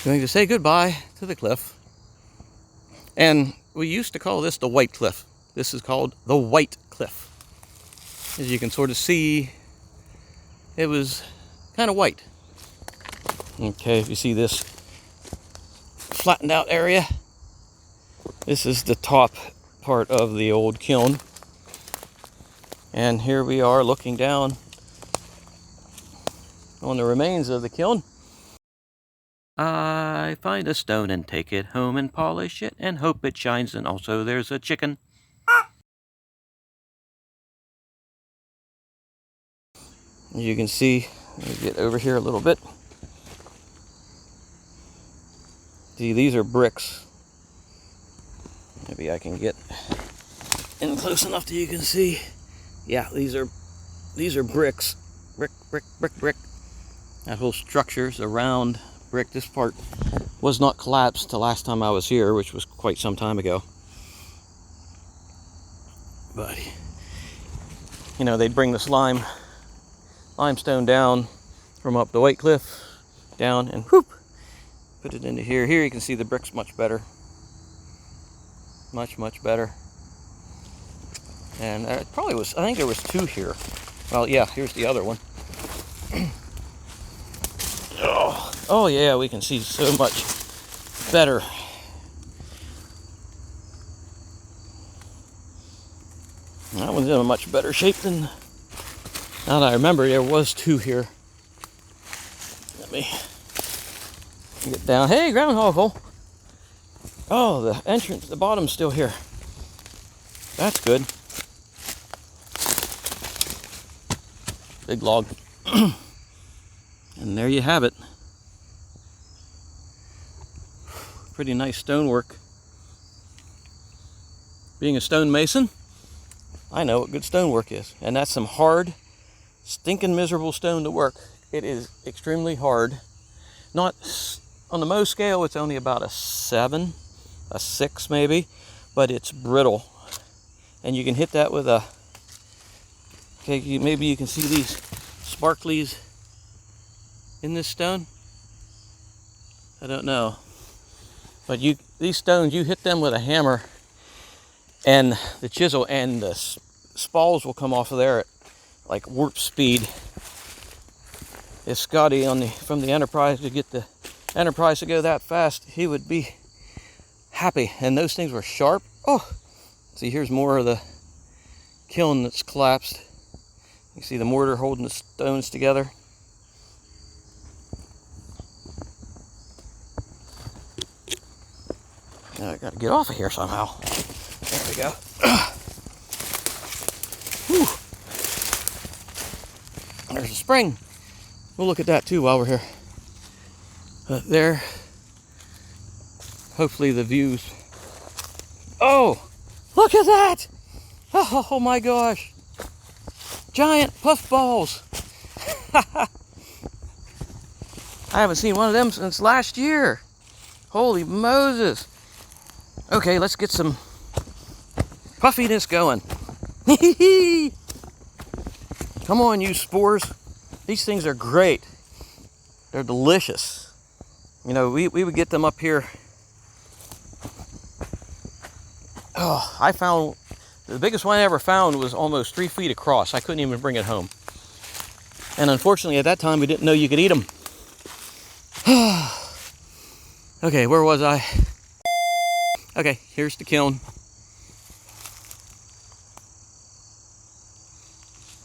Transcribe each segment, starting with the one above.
Going to say goodbye to the cliff. And we used to call this the White Cliff. This is called the White Cliff. As you can sort of see, it was kind of white. Okay, if you see this flattened out area, this is the top part of the old kiln. And here we are looking down on the remains of the kiln. I find a stone and take it home and polish it and hope it shines, and also there's a chicken. You can see, let me get over here a little bit. See, these are bricks. Maybe I can get in close enough that you can see. Yeah, these are bricks. Brick. That whole structure's a round brick. This part was not collapsed the last time I was here, which was quite some time ago. But, you know, they'd bring this limestone down from up the White Cliff, down, and whoop, put it into here. Here you can see the bricks much better. Much better. And it probably was, I think there was two here. Well, yeah, here's the other one. Oh yeah, we can see so much better. That one's in a much better shape than, now that I remember, there was two here. Let me get down. Hey, groundhog hole. Oh, the entrance, the bottom's still here. That's good. Big log. And there you have it. Pretty nice stonework. Being a stonemason, I know what good stonework is. And that's some hard, stinking miserable stone to work. It is extremely hard. Not on the Mohs scale, it's only about a 7, a 6 maybe, but it's brittle. And you can hit that with a, okay, maybe you can see these sparklies in this stone. I don't know. But these stones, you hit them with a hammer and the chisel, and the spalls will come off of there at like warp speed. If Scotty from the Enterprise could get the Enterprise to go that fast, he would be happy. And those things were sharp. Oh, see, here's more of the kiln that's collapsed. You see the mortar holding the stones together. Now I got to get off of here somehow. There we go. Whew. There's a spring. We'll look at that too while we're here. But there, hopefully the views. Oh, look at that! Oh my gosh! Giant puffballs. I haven't seen one of them since last year. Holy Moses! Okay, let's get some puffiness going. Come on, you spores. These things are great. They're delicious. You know, we would get them up here. Oh, I found, the biggest one I ever found was almost 3 feet across. I couldn't even bring it home. And unfortunately, at that time, we didn't know you could eat them. Okay, where was I? Okay, here's the kiln.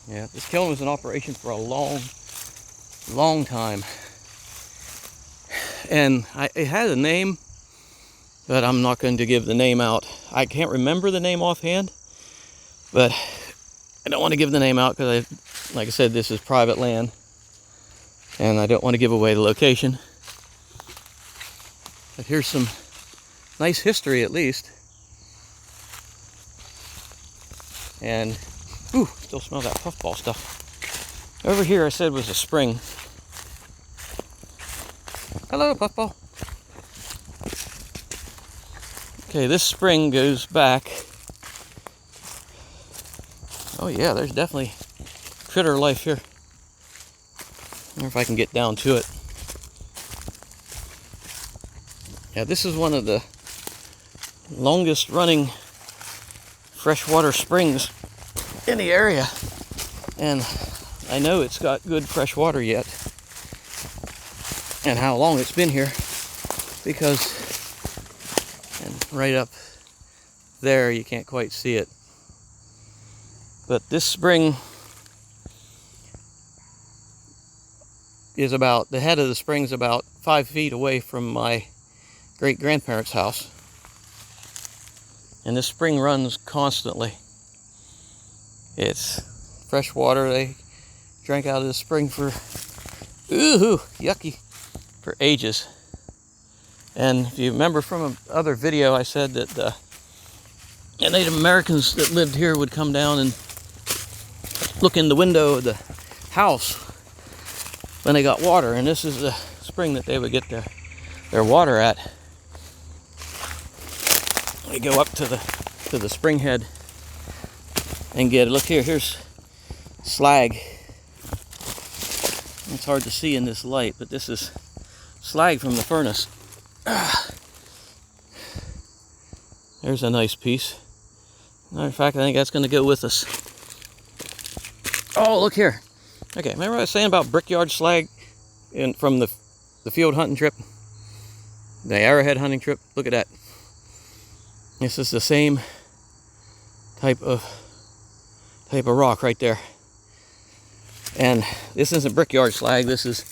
Yeah, this kiln was in operation for a long time. And it had a name, but I'm not going to give the name out. I can't remember the name offhand, but I don't want to give the name out because, like I said, this is private land, and I don't want to give away the location. But here's some nice history, at least. And, ooh, still smell that puffball stuff. Over here, I said, was a spring. Hello, puffball. Okay, this spring goes back. Oh yeah, there's definitely critter life here. I wonder if I can get down to it. Yeah, this is one of the longest running freshwater springs in the area, and I know it's got good fresh water yet, and how long it's been here, because, and right up there you can't quite see it, but this spring is about, the head of the spring's about 5 feet away from my great grandparents' house, and this spring runs constantly. It's fresh water. They drank out of the spring for, ooh, yucky, for ages. And if you remember from another video, I said that the Native Americans that lived here would come down and look in the window of the house when they got water, and this is the spring that they would get their water at. They go up to the spring head and get it. Look here, here's slag. It's hard to see in this light, but this is slag from the furnace. There's a nice piece. Matter of fact, I think that's going to go with us. Oh, look here. Okay, remember what I was saying about brickyard slag from the field hunting trip? The arrowhead hunting trip? Look at that. This is the same type of rock right there. And this isn't brickyard slag, this is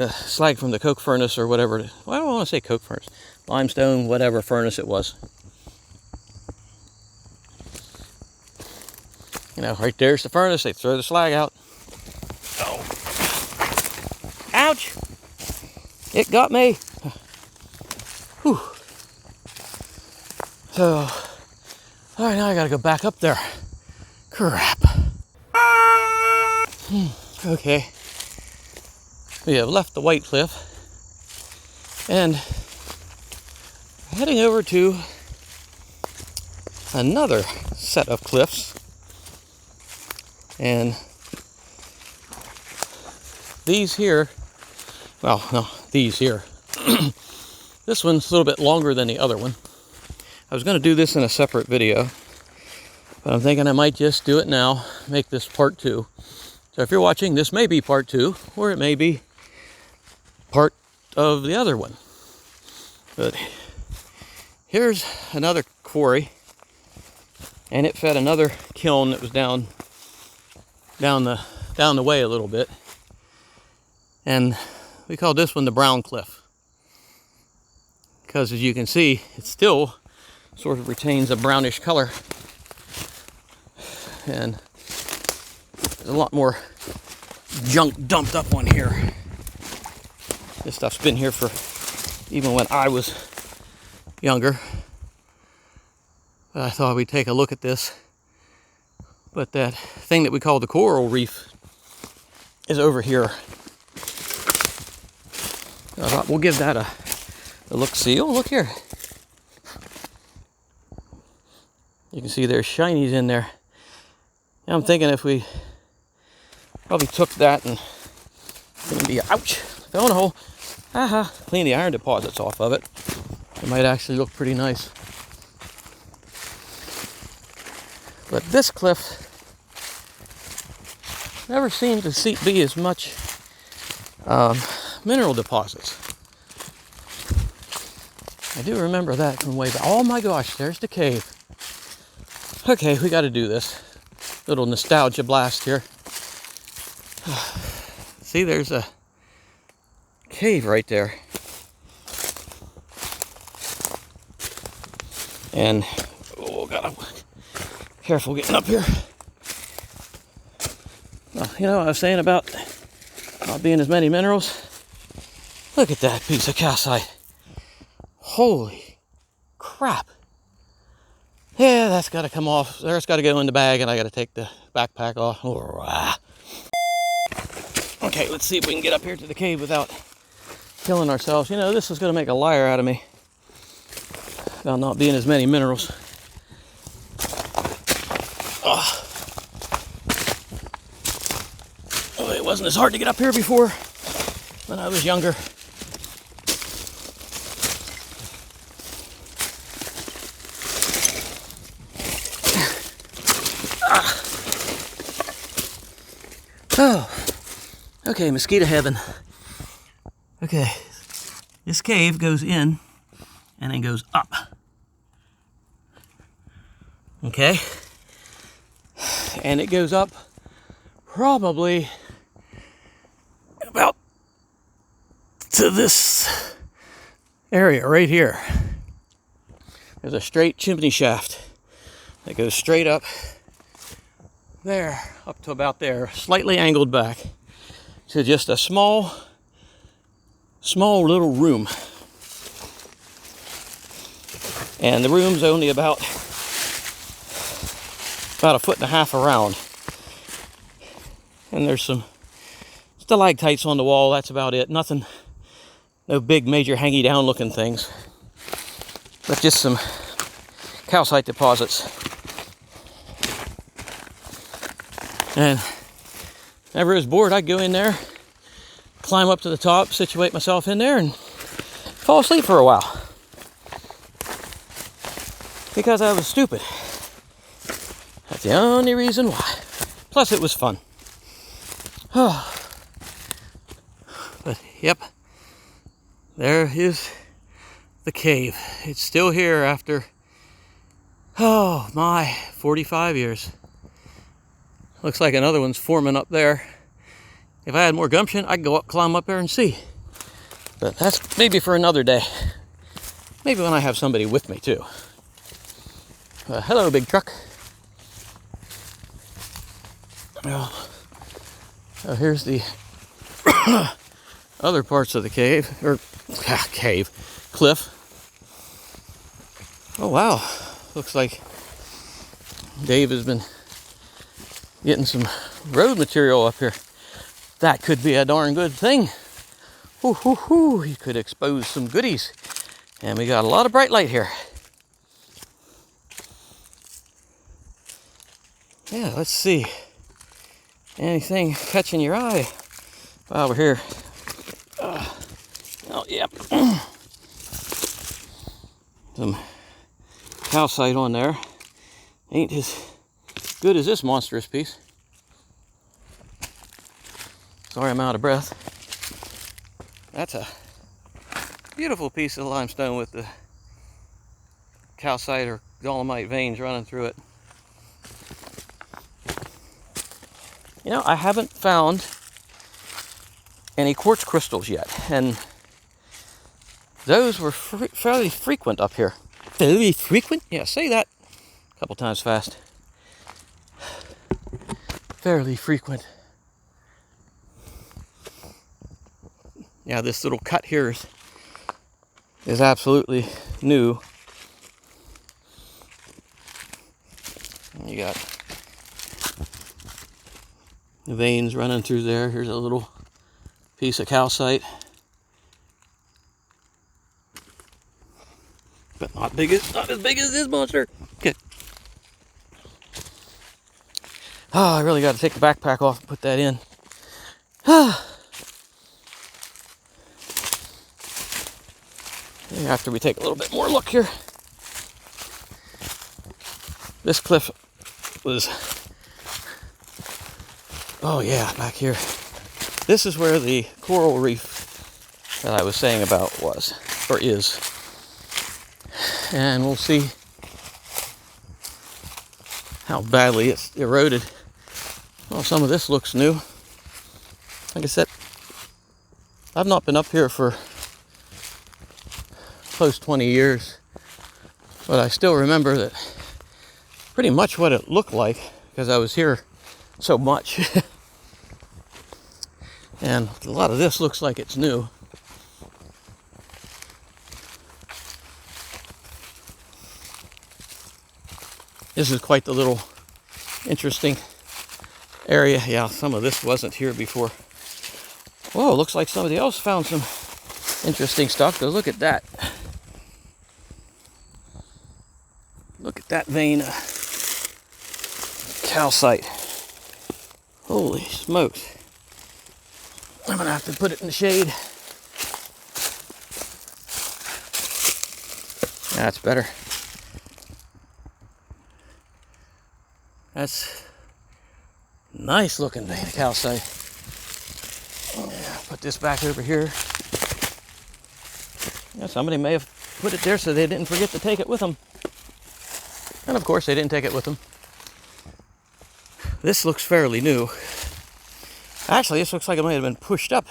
slag from the coke furnace or whatever. Well, I don't want to say coke furnace. Limestone, whatever furnace it was. You know, right there's the furnace, they throw the slag out. Oh. Ouch! It got me. Whew. So, alright, now I gotta go back up there. Crap. Okay. We have left the White Cliff and heading over to another set of cliffs. And these here, well, no, these here. This one's a little bit longer than the other one. I was going to do this in a separate video, but I'm thinking I might just do it now, make this part 2. So if you're watching, this may be part 2, or it may be part of the other one. But here's another quarry, and it fed another kiln that was down the way a little bit. And we call this one the Brown Cliff, because as you can see, it still sort of retains a brownish color, and there's a lot more junk dumped up on here. This stuff's been here for even when I was younger. But I thought we'd take a look at this. But that thing that we call the coral reef is over here. I thought we'll give that a look-see. Oh, look here. You can see there's shinies in there. Now I'm thinking if we probably took that and ouch, fell in a hole. Aha, clean the iron deposits off of it. It might actually look pretty nice. But this cliff never seemed to be as much mineral deposits. I do remember that from way back. Oh my gosh, there's the cave. Okay, we got to do this. Little nostalgia blast here. See, there's a cave right there. And, oh, gotta careful getting up here. Well, you know what I was saying about not being as many minerals? Look at that piece of calcite. Holy crap. Yeah, that's got to come off. There's got to go in the bag, and I got to take the backpack off. Okay, let's see if we can get up here to the cave without killing ourselves. You know, this is going to make a liar out of me about not being as many minerals. Oh, it wasn't as hard to get up here before when I was younger. Oh, okay, mosquito heaven. Okay, this cave goes in and then goes up. Okay, and it goes up probably about to this area right here. There's a straight chimney shaft that goes straight up there, up to about there, slightly angled back to just a small little room. And the room's only about 1.5 feet around. And there's some stalactites on the wall, that's about it. Nothing, no big major hangy down looking things, but just some calcite deposits. And whenever I was bored, I'd go in there, climb up to the top, situate myself in there, and fall asleep for a while. Because I was stupid. That's the only reason why. Plus, it was fun. But, yep. There is the cave. It's still here after, 45 years. Looks like another one's forming up there. If I had more gumption, I'd go up, climb up there and see. But that's maybe for another day. Maybe when I have somebody with me, too. Hello, big truck. Well, here's the other parts of the cave, or cliff. Oh wow, looks like Dave has been getting some road material up here. That could be a darn good thing. He could expose some goodies. And we got a lot of bright light here. Yeah, let's see. Anything catching your eye while we're here? Oh, yep. Some calcite on there. Ain't as good as this monstrous piece. Sorry, I'm out of breath. That's a beautiful piece of limestone with the calcite or dolomite veins running through it. You know, I haven't found any quartz crystals yet, and those were fairly frequent up here. Fairly frequent? Yeah, say that a couple times fast. Fairly frequent. Yeah, this little cut here is absolutely new. You got the veins running through there. Here's a little piece of calcite, but not as big as this monster. Okay. Oh, I really got to take the backpack off and put that in. After we take a little bit more look here, this cliff was, oh yeah, back here. This is where the coral reef that I was saying about was, or is. And we'll see how badly it's eroded. Well, some of this looks new. Like I said, I've not been up here for close 20 years, but I still remember that pretty much what it looked like because I was here so much. And a lot of this looks like it's new. This is quite the little interesting area. Yeah, some of this wasn't here before. Whoa, looks like somebody else found some interesting stuff. Go look at that. Look at that vein of calcite. Holy smokes. I'm gonna have to put it in the shade. That's better. That's Nice looking calcite. Put this back over here. Yeah, somebody may have put it there so they didn't forget to take it with them. And of course they didn't take it with them. This looks fairly new. Actually, this looks like it might have been pushed up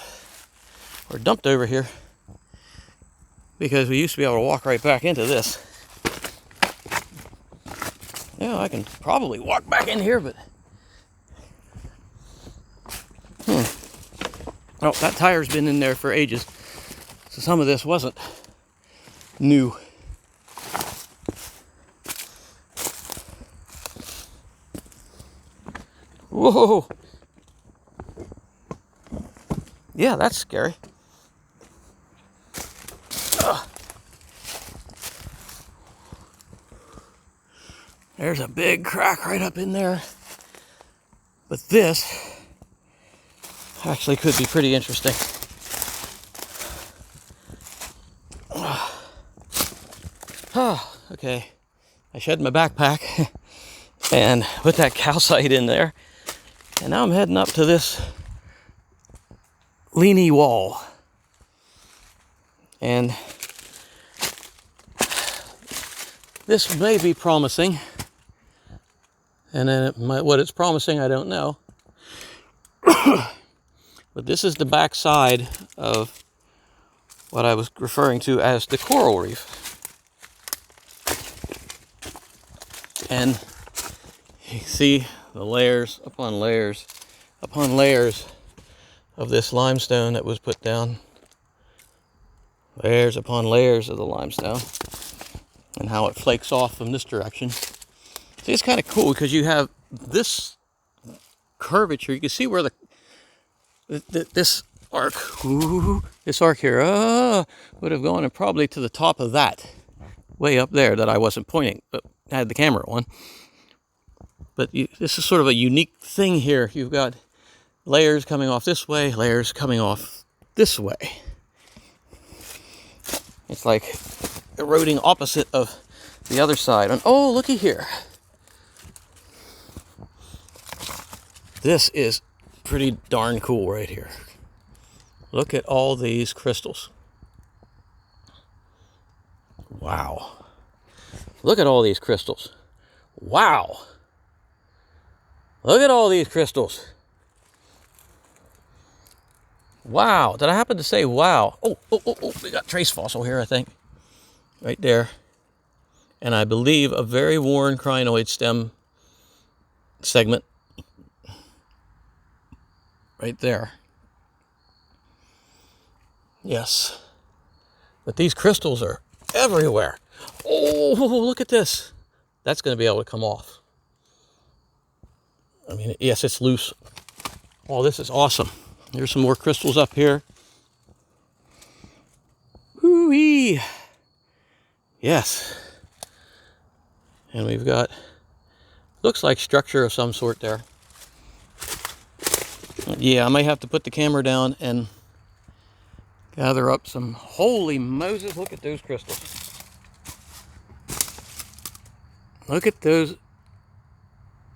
or dumped over here, because we used to be able to walk right back into this. Yeah, I can probably walk back in here, but oh, that tire's been in there for ages, so some of this wasn't new. Whoa! Yeah, that's scary. There's a big crack right up in there. But this actually could be pretty interesting. Okay. I shed my backpack and put that calcite in there. And now I'm heading up to this leany wall. And this may be promising. And then what it's promising, I don't know. But this is the back side of what I was referring to as the coral reef. And you see the layers upon layers upon layers of this limestone that was put down. Layers upon layers of the limestone. And how it flakes off from this direction. See, it's kind of cool because you have this curvature. You can see where this arc here would have gone and probably to the top of that, way up there that I wasn't pointing, but I had the camera on. But this is sort of a unique thing here. You've got layers coming off this way, layers coming off this way. It's like eroding opposite of the other side. And oh, looky here. This is pretty darn cool right here. Look at all these crystals. Wow. Look at all these crystals. Wow. Look at all these crystals. Wow. Did I happen to say wow? Oh, we got trace fossil here, I think. Right there. And I believe a very worn crinoid stem segment. Right there. Yes. But these crystals are everywhere. Oh, look at this. That's going to be able to come off. I mean, yes, it's loose. Oh, this is awesome. There's some more crystals up here. Woo-wee. Yes. And we've got, looks like structure of some sort there. Yeah, I might have to put the camera down and gather up some. Holy Moses, look at those crystals. Look at those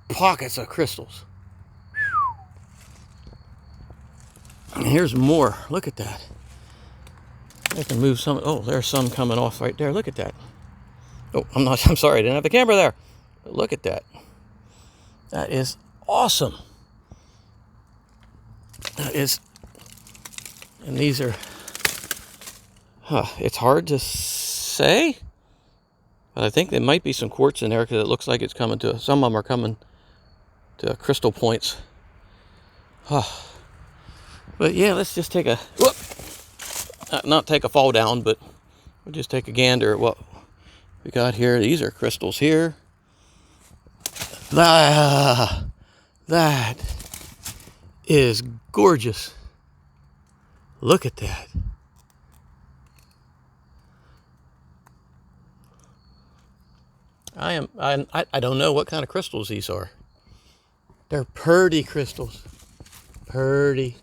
pockets of crystals. And here's more. Look at that. I can move some. Oh, there's some coming off right there. Look at that. Oh, I'm sorry, I didn't have the camera there. But look at that. That is awesome. That is, and these are, it's hard to say, but I think there might be some quartz in there because it looks like it's coming to, some of them are coming to crystal points. But yeah, let's just take a, not take a fall down, but we'll just take a gander at what we got here. These are crystals here. That is gorgeous. Look at that. I don't know what kind of crystals these are. They're purdy crystals. Purdy.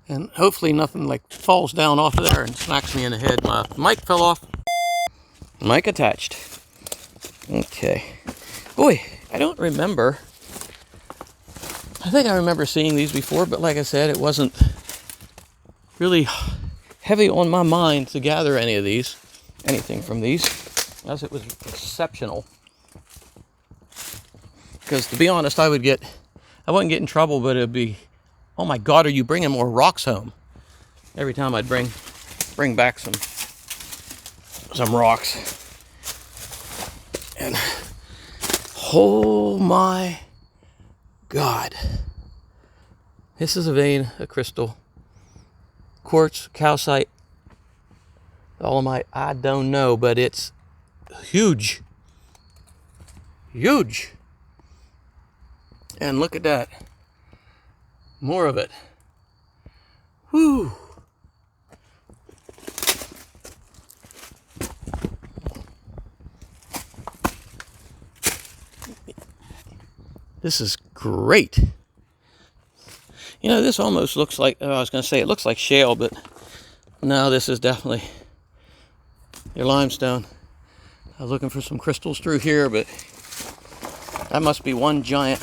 And hopefully nothing like falls down off of there and smacks me in the head. My mic fell off. Mic attached. Okay. Boy, I don't remember I think I remember seeing these before, but like I said, it wasn't really heavy on my mind to gather anything from these, as it was exceptional. Because to be honest, I wouldn't get in trouble, but it'd be, oh my God, are you bringing more rocks home? Every time I'd bring back some rocks. And oh my God. This is a vein, a crystal. Quartz, calcite, dolomite, I don't know, but it's huge. Huge. And look at that. More of it. Whew. This is great. You know, this almost looks like, I was going to say it looks like shale, but no, this is definitely your limestone. I was looking for some crystals through here, but that must be one giant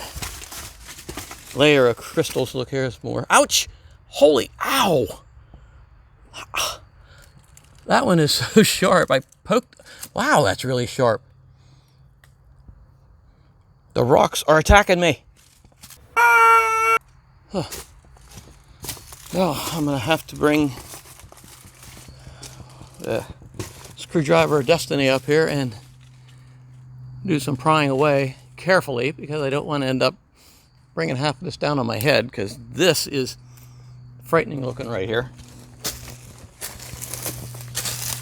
layer of crystals. Look, here's more. Ouch! Holy, ow! That one is so sharp. I poked, wow, that's really sharp. The rocks are attacking me. Huh. Well, I'm gonna have to bring the screwdriver of destiny up here and do some prying away carefully, because I don't want to end up bringing half of this down on my head, because this is frightening looking right here.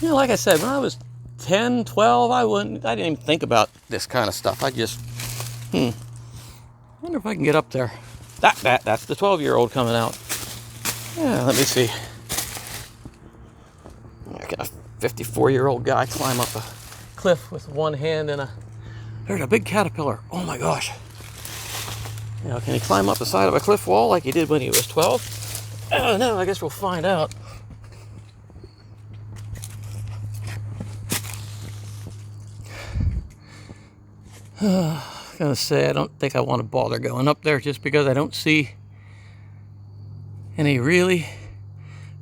You know, like I said, when I was 10, 12, I didn't even think about this kind of stuff. I just, I wonder if I can get up there. That's the 12-year-old coming out. Yeah, let me see. Can a 54-year-old guy climb up a cliff with one hand and there's a big caterpillar. Oh my gosh. You know, can he climb up the side of a cliff wall like he did when he was 12? I don't know, I guess we'll find out. I'm gonna say I don't think I want to bother going up there, just because I don't see any really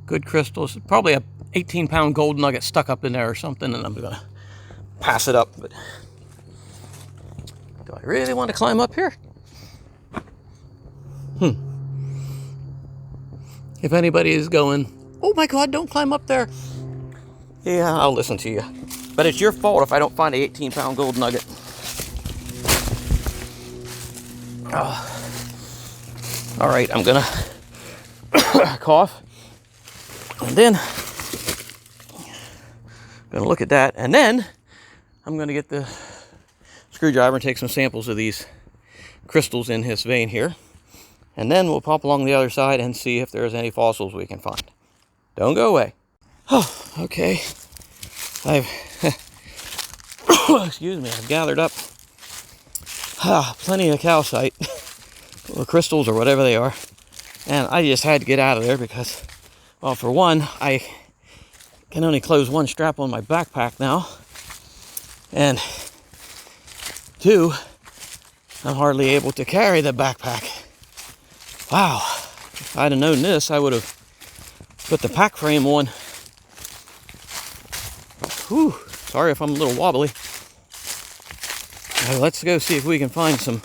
good crystals. Probably a 18-pound gold nugget stuck up in there or something, and I'm gonna pass it up. But do I really want to climb up here? If anybody is going, oh my God, don't climb up there, yeah, I'll listen to you. But it's your fault if I don't find a 18-pound gold nugget. All right, I'm gonna cough, and then I'm gonna look at that, and then I'm gonna get the screwdriver and take some samples of these crystals in his vein here, and then we'll pop along the other side and see if there's any fossils we can find. Don't go away. Oh, okay. I've excuse me. I've gathered up plenty of calcite, or crystals, or whatever they are, and I just had to get out of there because, well, for one, I can only close one strap on my backpack now, and two, I'm hardly able to carry the backpack. Wow, if I'd have known this, I would have put the pack frame on. Whew, sorry if I'm a little wobbly. Let's go see if we can find some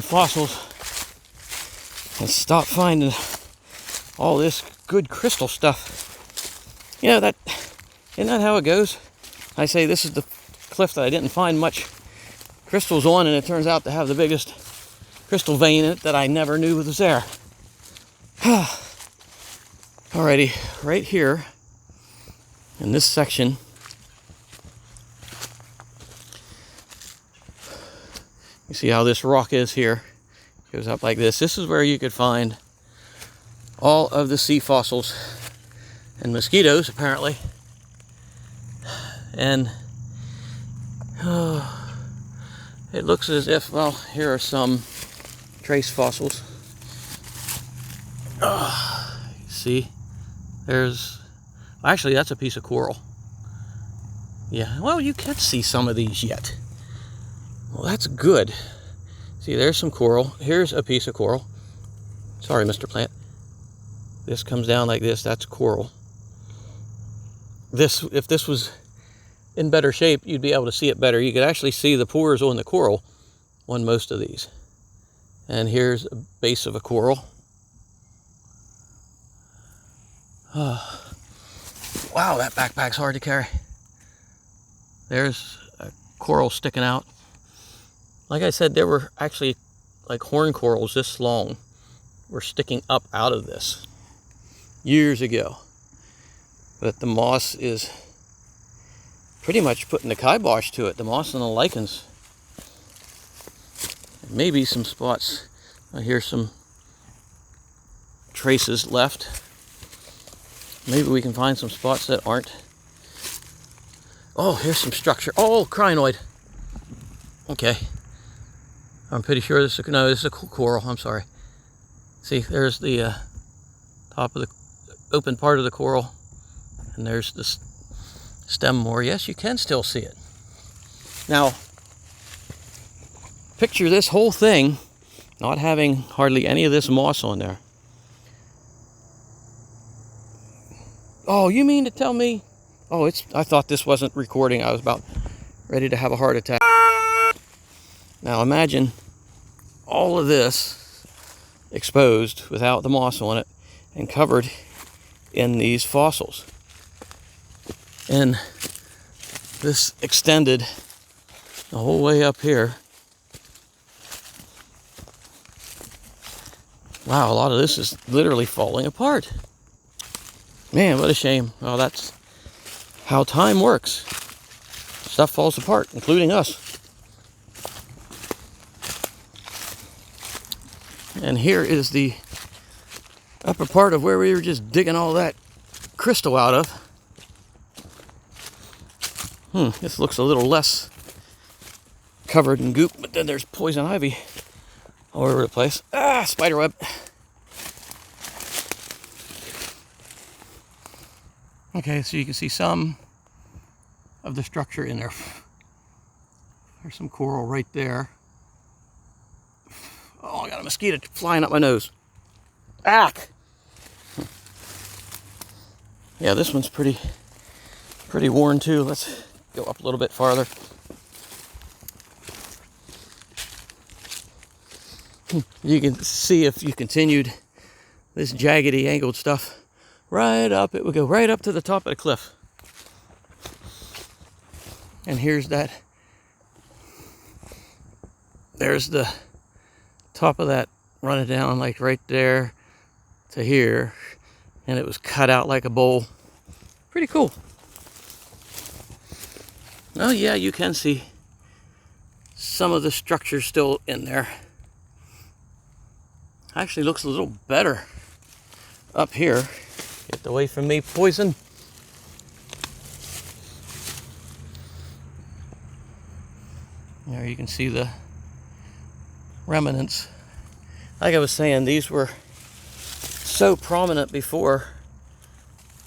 fossils and stop finding all this good crystal stuff. You know, isn't that how it goes? I say this is the cliff that I didn't find much crystals on, and it turns out to have the biggest crystal vein in it that I never knew was there. Alrighty, right here in this section, you see how this rock is here? It goes up like this. This is where you could find all of the sea fossils and mosquitoes, apparently. And it looks as if, well, here are some trace fossils. See, actually that's a piece of coral. Yeah, well, you can see some of these yet. Well, that's good. See, there's some coral. Here's a piece of coral. Sorry, Mr. Plant. This comes down like this. That's coral. This, if this was in better shape, you'd be able to see it better. You could actually see the pores on the coral on most of these. And here's a base of a coral. Oh. Wow, that backpack's hard to carry. There's a coral sticking out. Like I said, there were actually like horn corals this long were sticking up out of this years ago. But the moss is pretty much putting the kibosh to it, the moss and the lichens. Maybe some spots. I hear some traces left. Maybe we can find some spots that aren't. Oh, here's some structure. Oh, crinoid. Okay. I'm pretty sure this is, no, this is a coral. I'm sorry. See, there's the top of the open part of the coral. And there's the stem more. Yes, you can still see it. Now, picture this whole thing not having hardly any of this moss on there. Oh, you mean to tell me? Oh, I thought this wasn't recording. I was about ready to have a heart attack. Now imagine all of this exposed without the moss on it and covered in these fossils. And this extended the whole way up here. Wow, a lot of this is literally falling apart. Man, what a shame. Well, that's how time works. Stuff falls apart, including us. And here is the upper part of where we were just digging all that crystal out of. This looks a little less covered in goop, but then there's poison ivy all over the place. Ah, spider web. Okay, so you can see some of the structure in there. There's some coral right there. Oh, I got a mosquito flying up my nose. Ack! Yeah, this one's pretty worn too. Let's go up a little bit farther. You can see if you continued this jaggedy angled stuff right up, it would go right up to the top of the cliff. And here's that. There's the top of that running down like right there to here. And it was cut out like a bowl. Pretty cool. Oh yeah, you can see some of the structure still in there. Actually looks a little better up here. Get away from me, poison. There you can see the remnants. Like I was saying, these were so prominent before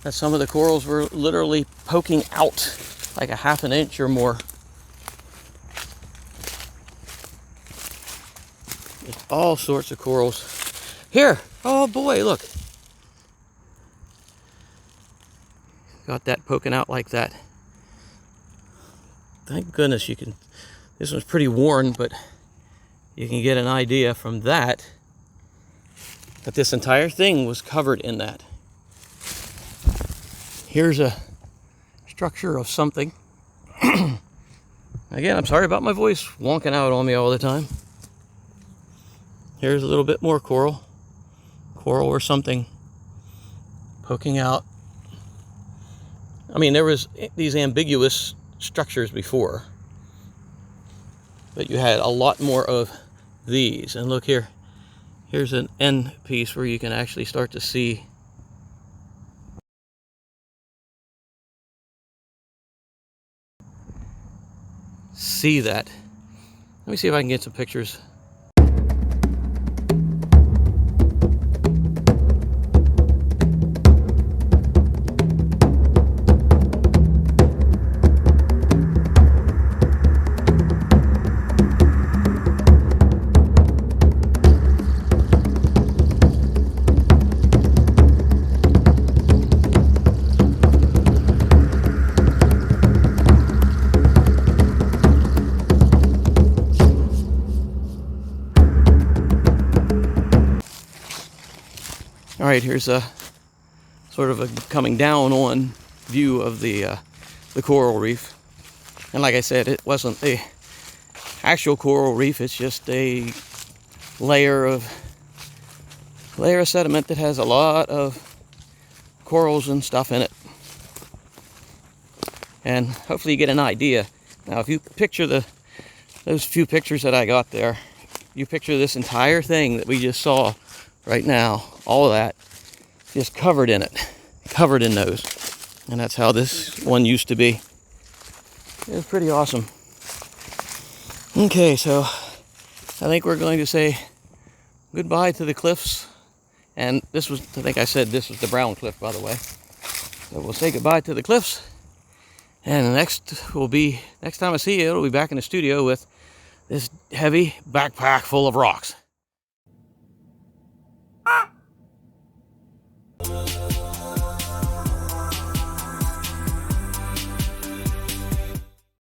that some of the corals were literally poking out like a half an inch or more. There's all sorts of corals. Here, oh boy, look. Got that poking out like that. Thank goodness you can, this one's pretty worn, but you can get an idea from that that this entire thing was covered in that. Here's a structure of something. Again, I'm sorry about my voice wonking out on me all the time. Here's a little bit more coral. Coral or something poking out. I mean, there was these ambiguous structures before, but you had a lot more of these. And look here, here's an end piece where you can actually start to see that. Let me see if I can get some pictures. All right, here's a sort of a coming down on view of the coral reef. And like I said, it wasn't the actual coral reef. It's just a layer of sediment that has a lot of corals and stuff in it. And hopefully you get an idea. Now, if you picture those few pictures that I got there, you picture this entire thing that we just saw right now, all of that, just covered in it, covered in those. And that's how this one used to be. It was pretty awesome. Okay, so I think we're going to say goodbye to the cliffs. And this was, I think I said this was the brown cliff, by the way. So we'll say goodbye to the cliffs. And next time I see you, it'll be back in the studio with this heavy backpack full of rocks.